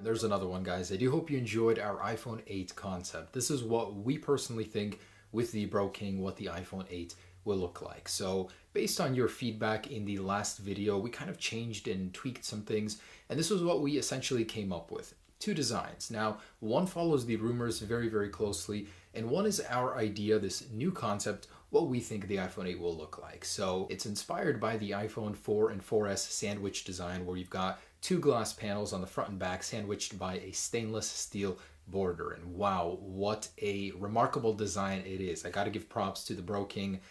there's another one, guys. I do hope you enjoyed our iPhone 8 concept. This is what we personally think with the Bro King, what the iPhone 8 will look like. So based on your feedback in the last video, we kind of changed and tweaked some things, and this was what we essentially came up with. Two designs. Now, one follows the rumors very, very closely, and one is our idea, this new concept, what we think the iPhone 8 will look like. So it's inspired by the iPhone 4 and 4S sandwich design, where you've got two glass panels on the front and back sandwiched by a stainless steel border. And wow, what a remarkable design it is. I gotta give props to the Bro King.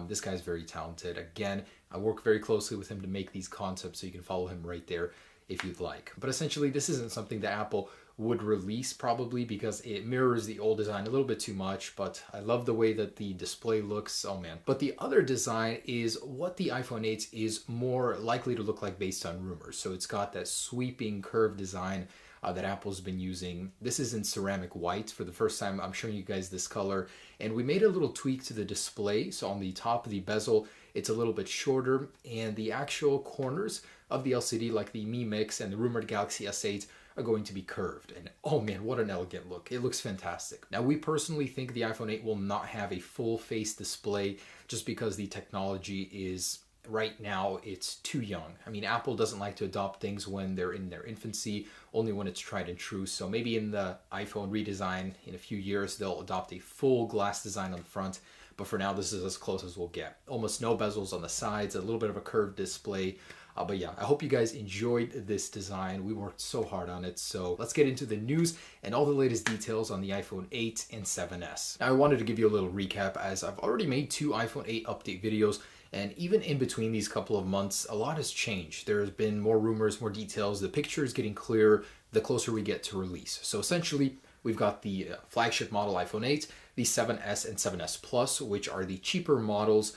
This guy's very talented. Again, I work very closely with him to make these concepts, so you can follow him right there if you'd like. But essentially, this isn't something that Apple would release probably because it mirrors the old design a little bit too much, but I love the way that the display looks. Oh man. But the other design is what the iPhone 8 is more likely to look like based on rumors. So it's got that sweeping curved design that Apple's been using. This is in ceramic white. For the first time, I'm showing you guys this color. And we made a little tweak to the display. So on the top of the bezel, it's a little bit shorter, and the actual corners of the LCD, like the Mi Mix and the rumored Galaxy S8, are going to be curved. And oh man, what an elegant look. It looks fantastic. Now, we personally think the iPhone 8 will not have a full face display just because the technology is, right now, it's too young. I mean, Apple doesn't like to adopt things when they're in their infancy, only when it's tried and true. So maybe in the iPhone redesign in a few years, they'll adopt a full glass design on the front. But for now, this is as close as we'll get. Almost no bezels on the sides, a little bit of a curved display. But yeah, I hope you guys enjoyed this design. We worked so hard on it. So let's get into the news and all the latest details on the iPhone 8 and 7S. Now, I wanted to give you a little recap, as I've already made two iPhone 8 update videos. And even in between these couple of months, a lot has changed. There's been more rumors, more details. The picture is getting clearer the closer we get to release. So essentially, we've got the flagship model iPhone 8, the 7S and 7S Plus, which are the cheaper models.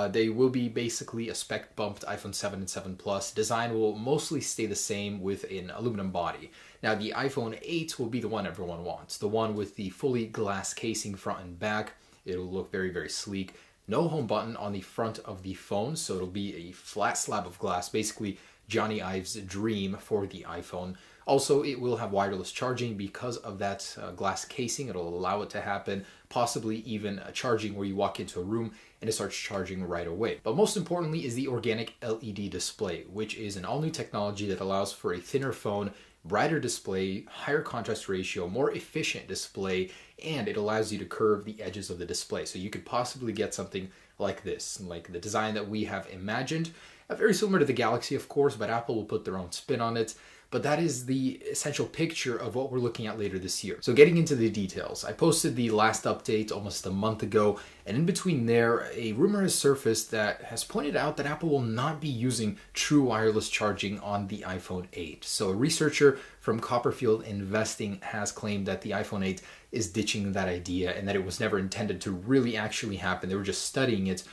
They will be basically a spec bumped iPhone 7 and 7 Plus. Design will mostly stay the same with an aluminum body. Now, the iPhone 8 will be the one everyone wants, the one with the fully glass casing front and back. It'll look very, very sleek. No home button on the front of the phone, so it'll be a flat slab of glass, basically Johnny Ive's dream for the iPhone. Also, it will have wireless charging because of that glass casing. It'll allow it to happen, possibly even charging where you walk into a room and it starts charging right away. But most importantly is the organic LED display, which is an all-new technology that allows for a thinner phone, brighter display, higher contrast ratio, more efficient display, and it allows you to curve the edges of the display. So you could possibly get something like this, like the design that we have imagined. Very similar to the Galaxy, of course, but Apple will put their own spin on it. But that is the essential picture of what we're looking at later this year. So getting into the details, I posted the last update almost a month ago, and in between there, a rumor has surfaced that has pointed out that Apple will not be using true wireless charging on the iPhone 8. So a researcher from Copperfield Investing has claimed that the iPhone 8 is ditching that idea and that it was never intended to really actually happen. They were just studying it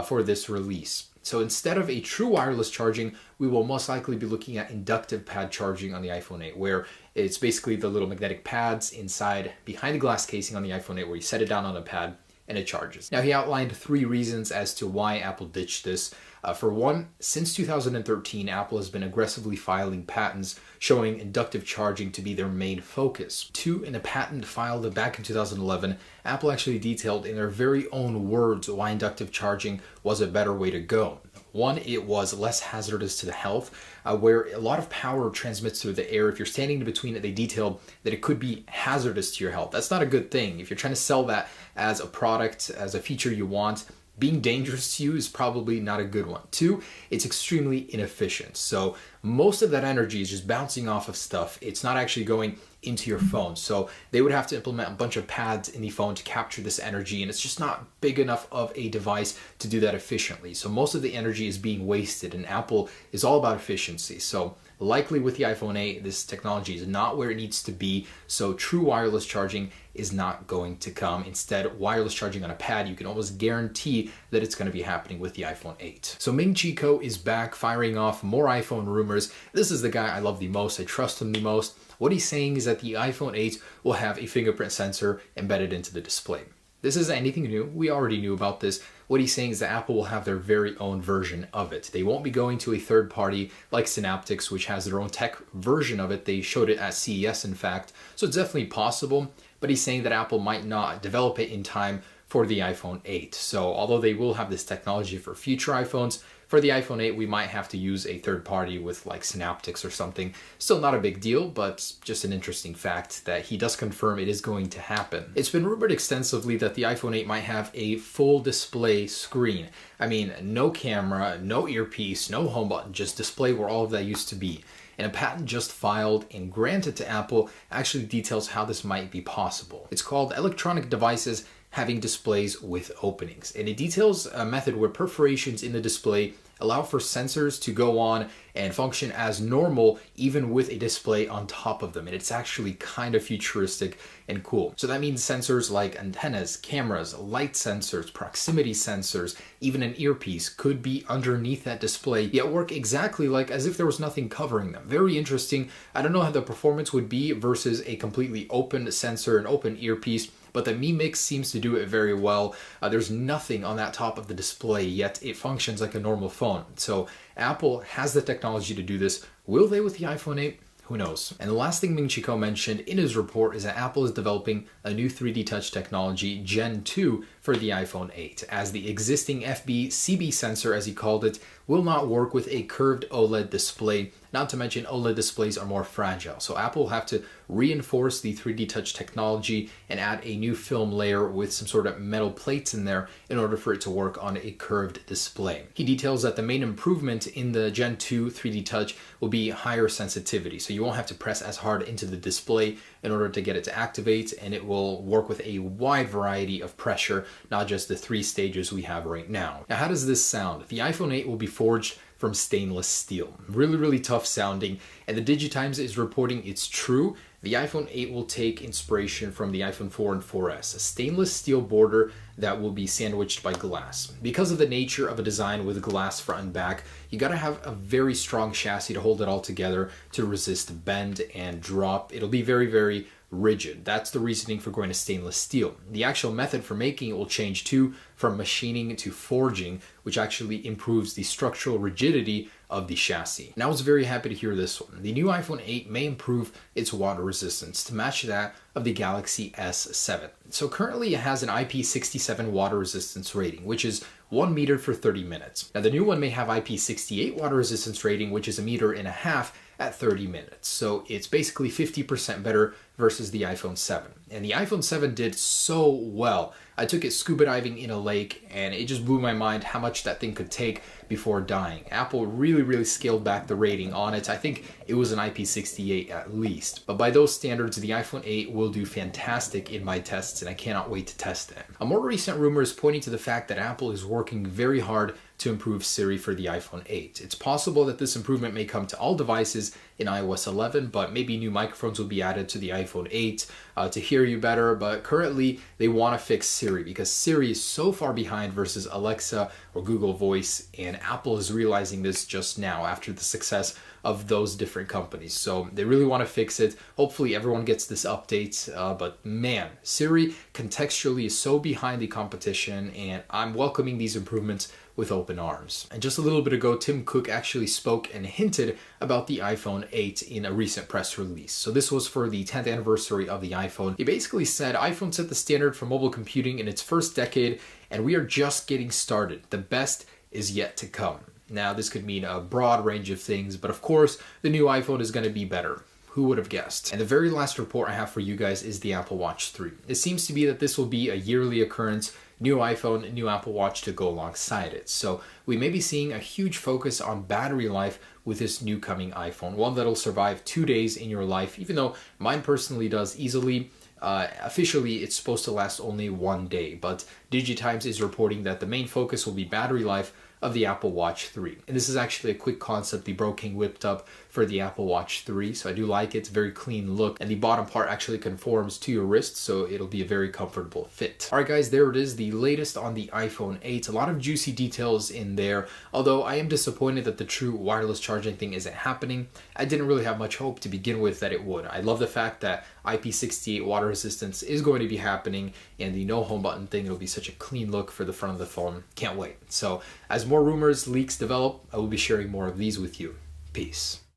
for this release. So instead of a true wireless charging, we will most likely be looking at inductive pad charging on the iPhone 8, where it's basically the little magnetic pads inside behind the glass casing on the iPhone 8 where you set it down on a pad and it charges. Now, he outlined 3 reasons as to why Apple ditched this. For one, since 2013, Apple has been aggressively filing patents showing inductive charging to be their main focus. 2, in a patent filed back in 2011, Apple actually detailed in their very own words why inductive charging was a better way to go. 1, it was less hazardous to the health, where a lot of power transmits through the air. If you're standing in between it, they detailed that it could be hazardous to your health. That's not a good thing. If you're trying to sell that as a product, as a feature you want, being dangerous to you is probably not a good one. 2, it's extremely inefficient. So most of that energy is just bouncing off of stuff. It's not actually going into your phone. So they would have to implement a bunch of pads in the phone to capture this energy, and it's just not big enough of a device to do that efficiently. So most of the energy is being wasted, and Apple is all about efficiency. So likely with the iPhone 8, this technology is not where it needs to be, so true wireless charging is not going to come. Instead, wireless charging on a pad, you can almost guarantee that it's going to be happening with the iPhone 8. So Ming Chi Kuo is back, firing off more iPhone rumors. This is the guy I love the most. I trust him the most. What he's saying is that the iPhone 8 will have a fingerprint sensor embedded into the display. This isn't anything new. We already knew about this. what he's saying is that Apple will have their very own version of it. They won't be going to a third party like Synaptics, which has their own tech version of it. They showed it at CES, in fact. So it's definitely possible, but he's saying that Apple might not develop it in time for the iPhone 8. So although they will have this technology for future iPhones, for the iPhone 8, we might have to use a third party with like Synaptics or something. Still not a big deal, but just an interesting fact that he does confirm it is going to happen. It's been rumored extensively that the iPhone 8 might have a full display screen. I mean, no camera, no earpiece, no home button, just display where all of that used to be. And a patent just filed and granted to Apple actually details how this might be possible. It's called Electronic Devices Having Displays with Openings, and it details a method where perforations in the display allow for sensors to go on and function as normal even with a display on top of them. And it's actually kind of futuristic and cool. So that means sensors like antennas, cameras, light sensors, proximity sensors, even an earpiece could be underneath that display, yet work exactly like as if there was nothing covering them. Very interesting. I don't know how the performance would be versus a completely open sensor and open earpiece, but the Mi Mix seems to do it very well. There's nothing on that top of the display, yet it functions like a normal phone. So Apple has the technology to do this. Will they with the iPhone 8? Who knows? And the last thing Ming Chi Kuo mentioned in his report is that Apple is developing a new 3D Touch technology, Gen 2, for the iPhone 8, as the existing FB-CB sensor, as he called it, will not work with a curved OLED display. Not to mention OLED displays are more fragile. So Apple will have to reinforce the 3D Touch technology and add a new film layer with some sort of metal plates in there in order for it to work on a curved display. He details that the main improvement in the Gen 2 3D Touch will be higher sensitivity. So you won't have to press as hard into the display in order to get it to activate, and it will work with a wide variety of pressure, not just the 3 stages we have right now. Now, how does this sound? The iPhone 8 will be forged from stainless steel. Really, really tough sounding. And the DigiTimes is reporting it's true. The iPhone 8 will take inspiration from the iPhone 4 and 4S, a stainless steel border that will be sandwiched by glass. Because of the nature of a design with glass front and back, you gotta have a very strong chassis to hold it all together to resist bend and drop. It'll be very, very rigid. That's the reasoning for going to stainless steel. The actual method for making it will change too, from machining to forging, which actually improves the structural rigidity of the chassis. And I was very happy to hear this one. The new iPhone 8 may improve its water resistance to match that of the Galaxy S7. So currently it has an IP67 water resistance rating, which is 1 meter for 30 minutes. Now the new one may have IP68 water resistance rating, which is 1.5 meters at 30 minutes. So it's basically 50% better versus the iPhone 7. And the iPhone 7 did so well. I took it scuba diving in a lake and it just blew my mind how much that thing could take before dying. Apple really scaled back the rating on it. I think it was an IP68 at least. But by those standards, the iPhone 8 will do fantastic in my tests and I cannot wait to test it. A more recent rumor is pointing to the fact that Apple is working very hard to improve Siri for the iPhone 8. It's possible that this improvement may come to all devices in iOS 11, but maybe new microphones will be added to the iPhone 8 to hear you better. But currently, they want to fix Siri because Siri is so far behind versus Alexa or Google Voice, and Apple is realizing this just now after the success of those different companies. So they really want to fix it. Hopefully everyone gets this update, but man, Siri contextually is so behind the competition, and I'm welcoming these improvements with open arms. And just a little bit ago, Tim Cook actually spoke and hinted about the iPhone 8 in a recent press release. So this was for the 10th anniversary of the iPhone. He basically said, iPhone set the standard for mobile computing in its first decade, and we are just getting started. The best is yet to come. Now, this could mean a broad range of things, but of course, the new iPhone is going to be better. Who would have guessed? And the very last report I have for you guys is the Apple Watch 3. It seems to be that this will be a yearly occurrence, new iPhone, new Apple Watch to go alongside it. So we may be seeing a huge focus on battery life with this new coming iPhone, one that'll survive 2 days in your life, even though mine personally does easily. Officially, it's supposed to last only 1 day, but DigiTimes is reporting that the main focus will be battery life of the Apple Watch 3. And this is actually a quick concept the Bro King whipped up for the Apple Watch 3. So I do like it. It's a very clean look, and the bottom part actually conforms to your wrist, so it'll be a very comfortable fit. All right, guys, there it is, the latest on the iPhone 8. A lot of juicy details in there, although I am disappointed that the true wireless charging thing isn't happening. I didn't really have much hope to begin with that it would. I love the fact that IP68 water resistance is going to be happening, and the no home button thing, it'll be such a clean look for the front of the phone. Can't wait. So as more rumors, leaks develop, I will be sharing more of these with you. Peace.